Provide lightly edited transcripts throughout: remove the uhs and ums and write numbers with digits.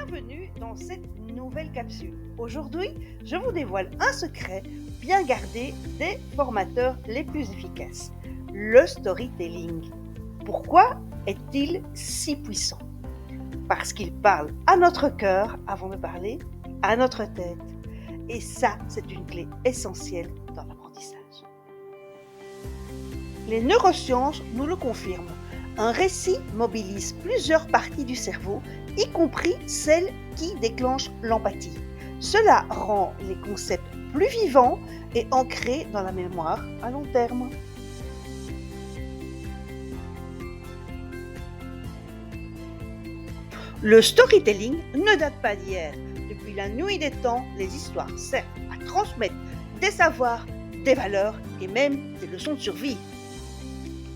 Bienvenue dans cette nouvelle capsule. Aujourd'hui, je vous dévoile un secret bien gardé des formateurs les plus efficaces, le storytelling. Pourquoi est-il si puissant? Parce qu'il parle à notre cœur avant de parler à notre tête. Et ça, c'est une clé essentielle dans l'apprentissage. Les neurosciences nous le confirment. Un récit mobilise plusieurs parties du cerveau, y compris celles qui déclenchent l'empathie. Cela rend les concepts plus vivants et ancrés dans la mémoire à long terme. Le storytelling ne date pas d'hier. Depuis la nuit des temps, les histoires servent à transmettre des savoirs, des valeurs et même des leçons de survie.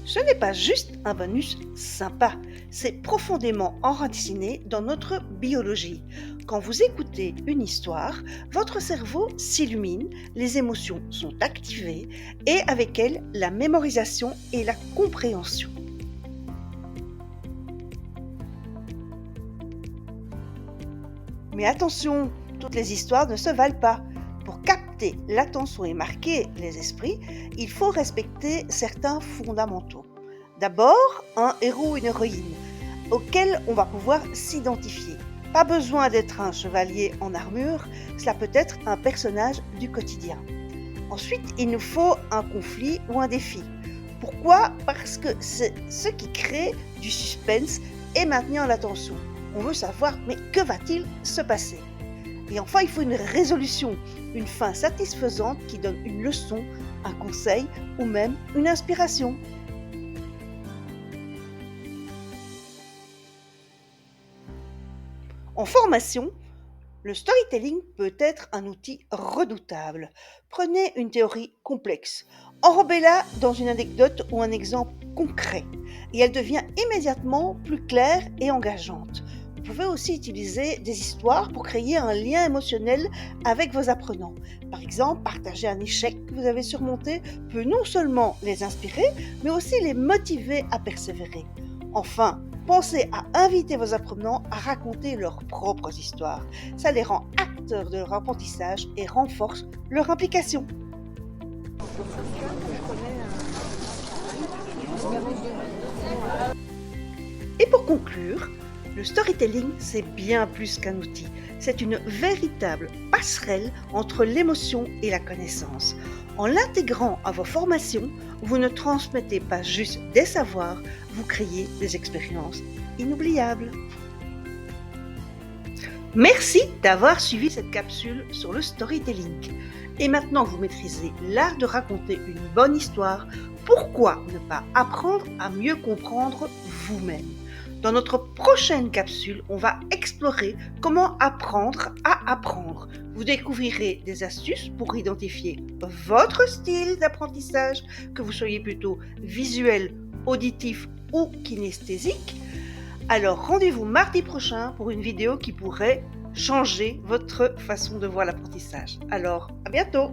Ce n'est pas juste un bonus sympa, c'est profondément enraciné dans notre biologie. Quand vous écoutez une histoire, votre cerveau s'illumine, les émotions sont activées et avec elles la mémorisation et la compréhension. Mais attention, toutes les histoires ne se valent pas. Pour capter l'attention et marquer les esprits, il faut respecter certains fondamentaux. D'abord, un héros ou une héroïne auquel on va pouvoir s'identifier. Pas besoin d'être un chevalier en armure, cela peut être un personnage du quotidien. Ensuite, il nous faut un conflit ou un défi. Pourquoi? Parce que c'est ce qui crée du suspense et maintient l'attention. On veut savoir, mais que va-t-il se passer? Et enfin, il faut une résolution, une fin satisfaisante qui donne une leçon, un conseil ou même une inspiration. En formation, le storytelling peut être un outil redoutable. Prenez une théorie complexe, enrobez-la dans une anecdote ou un exemple concret, et elle devient immédiatement plus claire et engageante. Vous pouvez aussi utiliser des histoires pour créer un lien émotionnel avec vos apprenants. Par exemple, partager un échec que vous avez surmonté peut non seulement les inspirer, mais aussi les motiver à persévérer. Enfin, pensez à inviter vos apprenants à raconter leurs propres histoires. Ça les rend acteurs de leur apprentissage et renforce leur implication. Et pour conclure, le storytelling, c'est bien plus qu'un outil. C'est une véritable passerelle entre l'émotion et la connaissance. En l'intégrant à vos formations, vous ne transmettez pas juste des savoirs, vous créez des expériences inoubliables. Merci d'avoir suivi cette capsule sur le storytelling. Et maintenant que vous maîtrisez l'art de raconter une bonne histoire, pourquoi ne pas apprendre à mieux comprendre vous-même? Dans notre prochaine capsule, on va explorer comment apprendre à apprendre. Vous découvrirez des astuces pour identifier votre style d'apprentissage, que vous soyez plutôt visuel, auditif ou kinesthésique. Alors rendez-vous mardi prochain pour une vidéo qui pourrait changer votre façon de voir l'apprentissage. Alors, à bientôt!